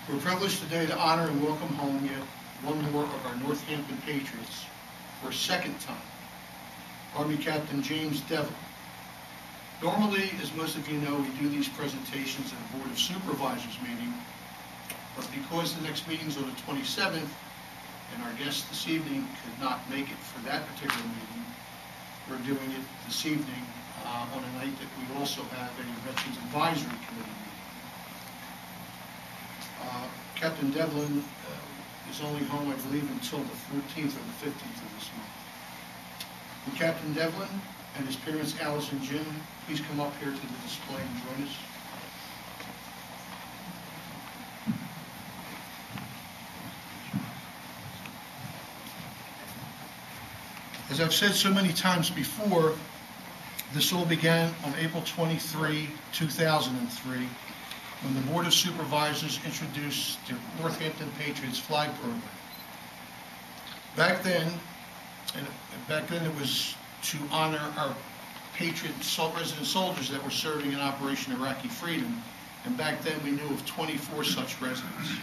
We're privileged today to honor and welcome home yet one more of our Northampton Patriots for a second time, Army Captain James Devlin. Normally, as most of you know, we do these presentations at a Board of Supervisors meeting, but because the next meeting's on the 27th, and our guest this evening could not make it for that particular meeting, we're doing it this evening on a night that we also have a Veterans Advisory Committee meeting. Captain Devlin is only home, I believe, until the 14th or the 15th of this month. Will Captain Devlin and his parents, Alice and Jim, please come up here to the display and join us? As I've said so many times before, this all began on April 23, 2003, when the Board of Supervisors introduced the Northampton Patriots flag program. Back then it was to honor our Patriot resident soldiers that were serving in Operation Iraqi Freedom, and back then we knew of 24 such residents.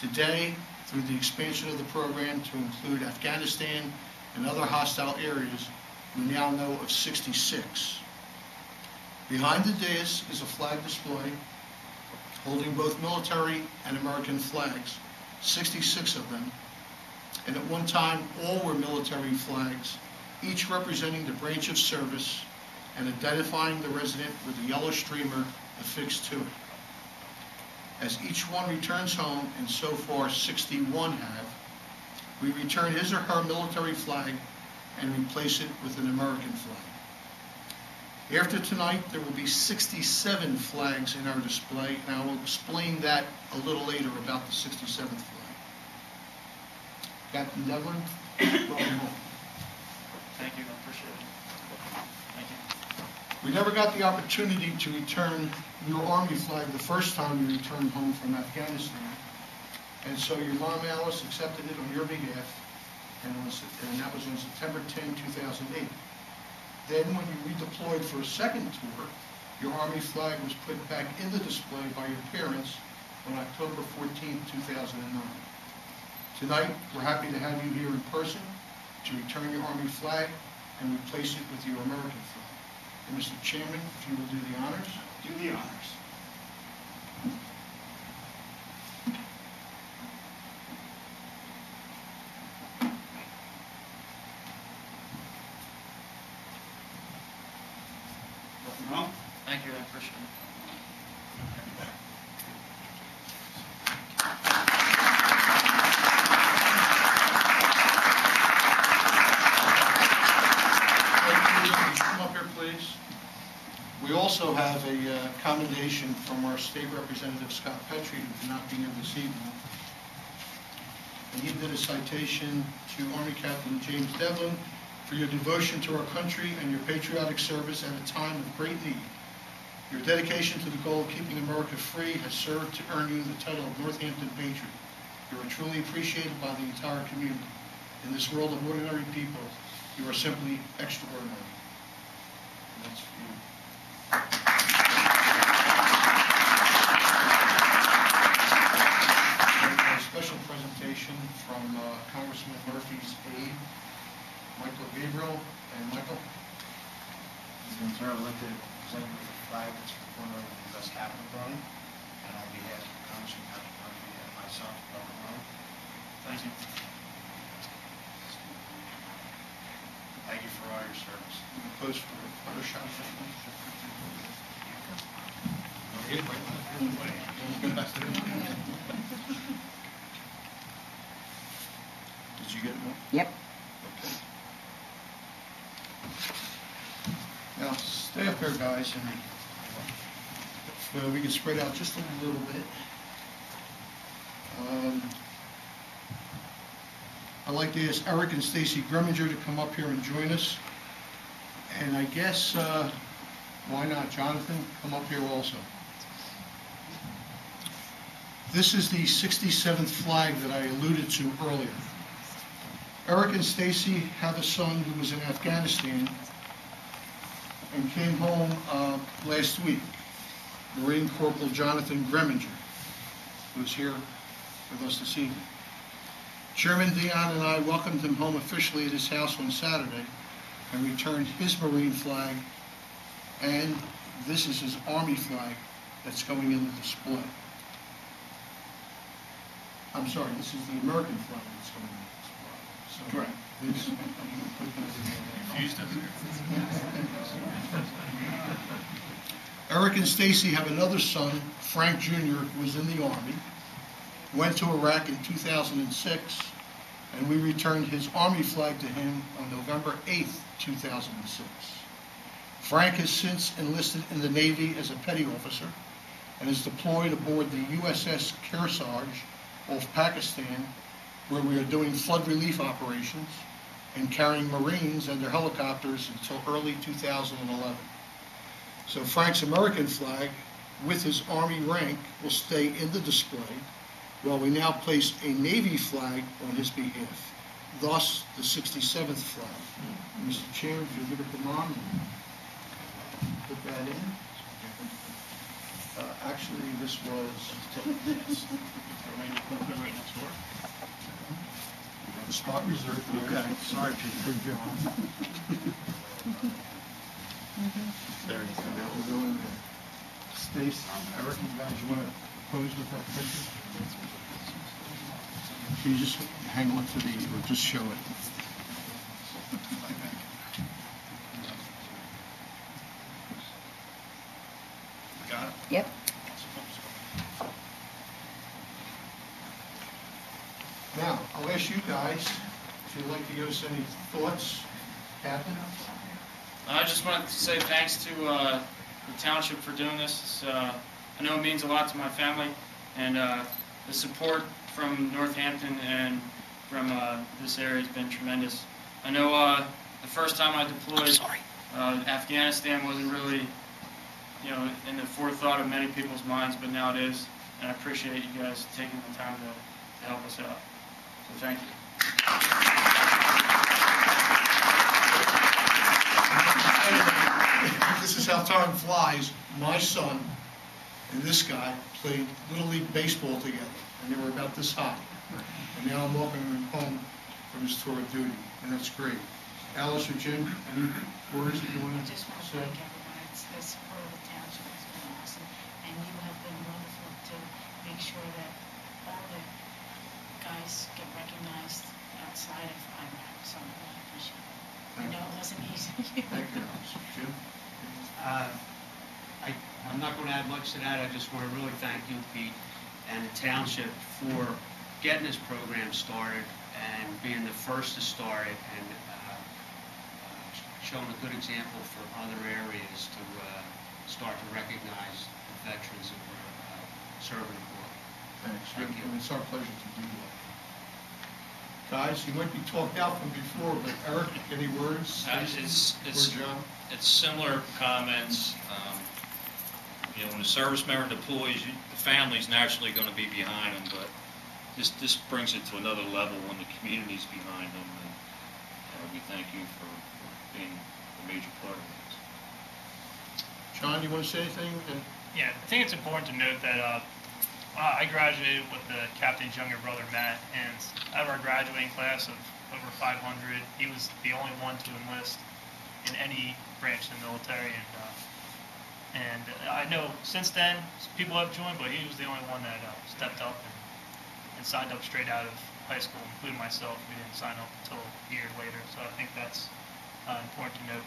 Today, through the expansion of the program to include Afghanistan and other hostile areas, we now know of 66. Behind the dais is a flag display holding both military and American flags, 66 of them, and at one time all were military flags, each representing the branch of service and identifying the resident with a yellow streamer affixed to it. As each one returns home, and so far 61 have, we return his or her military flag and replace it with an American flag. After tonight, there will be 67 flags in our display, and I will explain that a little later about the 67th flag. Captain Devlin, welcome home. Thank you, I appreciate it. Thank you. We never got the opportunity to return your Army flag the first time you returned home from Afghanistan, and so your mom, Alice, accepted it on your behalf, and that was on September 10, 2008. Then, when you redeployed for a second tour, your Army flag was put back in the display by your parents on October 14, 2009. Tonight, we're happy to have you here in person to return your Army flag and replace it with your American flag. And Mr. Chairman, if you will do the honors. Do the honors. Wrong? Thank you, I appreciate it. Come up here, please. We also have a commendation from our State Representative Scott Petrie, who did not be here this evening. And he did a citation to Army Captain James Devlin for your devotion to our country and your patriotic service at a time of great need. Your dedication to the goal of keeping America free has served to earn you the title of Northampton Patriot. You are truly appreciated by the entire community. In this world of ordinary people, you are simply extraordinary. And that's for you. A special presentation from Congressman Murphy's aide, Michael Gabriel. And Michael? Sir, I'd like to present you with a flag that's from the corner of the U.S. Capitol building, and on behalf of Congressman Patrick Murphy and myself, welcome home. Thank you. Thank you for all your service. You can pose for a photo shot. Did you get it? Yep. Okay. Now, stay up there, guys, and we can spread out just a little bit. I'd like to ask Eric and Stacy Greminger to come up here and join us. And I guess, why not, Jonathan, come up here also. This is the 67th flag that I alluded to earlier. Eric and Stacy have a son who was in Afghanistan and came home last week, Marine Corporal Jonathan Greminger. who's here with us this evening. Chairman Deon and I welcomed him home officially at his house on Saturday and returned his Marine flag, and this is his Army flag that's going in the display. I'm sorry, this is the American flag that's going in the display. So, correct. Eric and Stacy have another son, Frank Jr., who was in the Army, went to Iraq in 2006, and we returned his Army flag to him on November 8th, 2006. Frank has since enlisted in the Navy as a petty officer and is deployed aboard the USS Kearsarge off Pakistan, where we are doing flood relief operations and carrying Marines and their helicopters until early 2011. So Frank's American flag with his Army rank will stay in the display, while we now place a Navy flag on his behalf, thus the 67th flag. Mr. Chair, if you give it to Mom, put that in. Actually, this was the spot reserved. Okay, sorry, Pete. Good job. There you go. That will go in there. Stace, Eric, you guys, you want to pose with that picture? Can you just hang on to the, or just show it? Got it? Yep. Now, I'll ask you guys if you'd like to give us any thoughts. Captain? I just wanted to say thanks to the township for doing this. I know it means a lot to my family, and the support from Northampton and from this area has been tremendous. I know the first time I deployed, Afghanistan wasn't really, in the forethought of many people's minds, but now it is, and I appreciate you guys taking the time to help us out. So thank you. This is how time flies. My son and this guy played Little League baseball together, and they were about this high. And now I'm welcoming him home from his tour of duty, and that's great. Alice or Jim, any words that you want to I just want to say? thank everyone. The support of the township has been awesome, and you have been wonderful to make sure that all the guys get recognized outside of Iraq. So I really appreciate it. I know it wasn't easy. Thank you, Alice. Jim? I'm not going to add much to that. I just want to really thank you, Pete, and the township for getting this program started and being the first to start it, and showing a good example for other areas to start to recognize the veterans that were serving abroad. Thanks. Thank you. And it's our pleasure to do that. Guys, you might be talked out from before, but Eric, any words? Or John? It's similar comments. When a service member deploys, the family's naturally going to be behind them, but this brings it to another level when the community's behind them. And we thank you for being a major part of this. John, you want to say anything? Yeah, I think it's important to note that I graduated with the captain's younger brother, Matt, and out of our graduating class of over 500, he was the only one to enlist in any branch in the military, and I know since then people have joined, but he was the only one that stepped up and signed up straight out of high school, including myself. We didn't sign up until a year later, so I think that's important to note.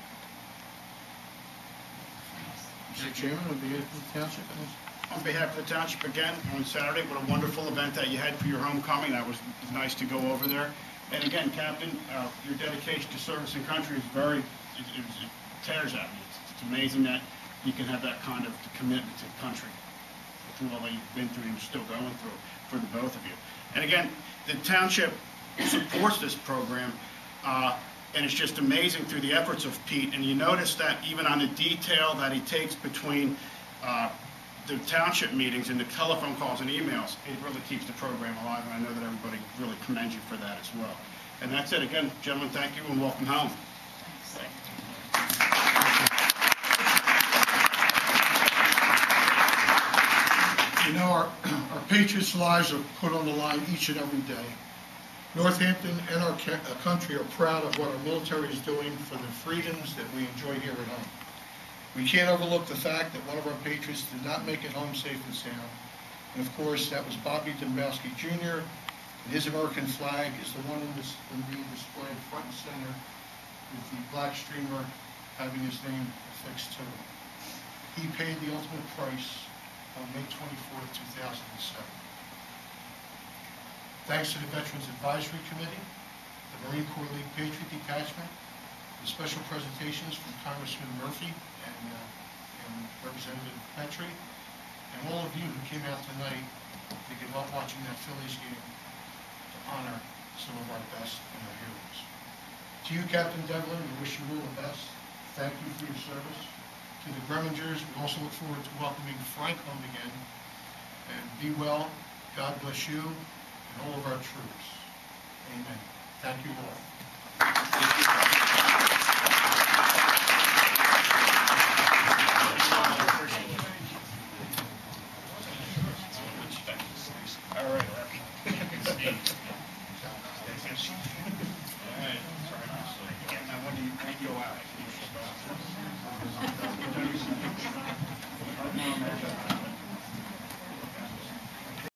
Mr. Chairman, on behalf of the township? On behalf of the township again, on Saturday, what a wonderful event that you had for your homecoming. That was nice to go over there. And again, Captain, your dedication to service and country is it tears at me. It's amazing that you can have that kind of commitment to the country through all that you've been through and you're still going through for the both of you. And again, the township supports this program, and it's just amazing through the efforts of Pete. And you notice that even on the detail that he takes between the township meetings and the telephone calls and emails, it really keeps the program alive, and I know that everybody really commends you for that as well. And that's it. Again, gentlemen, thank you and welcome home. You know, our patriots' lives are put on the line each and every day. Northampton and our country are proud of what our military is doing for the freedoms that we enjoy here at home. We can't overlook the fact that one of our patriots did not make it home safe and sound. And of course, that was Bobby Dembowski Jr. And his American flag is the one being displayed front and center with the black streamer having his name affixed to it. He paid the ultimate price on May 24th, 2007. Thanks to the Veterans Advisory Committee, the Marine Corps League Patriot Detachment, the special presentations from Congressman Murphy and Representative Petrie, and all of you who came out tonight to give up watching that Phillies game to honor some of our best and our heroes. To you, Captain Devlin, we wish you all the best. Thank you for your service. To the Gremmingers, we also look forward to welcoming Frank home again. And be well. God bless you and all of our troops. Amen. Thank you all. All right. Now, when do you go out?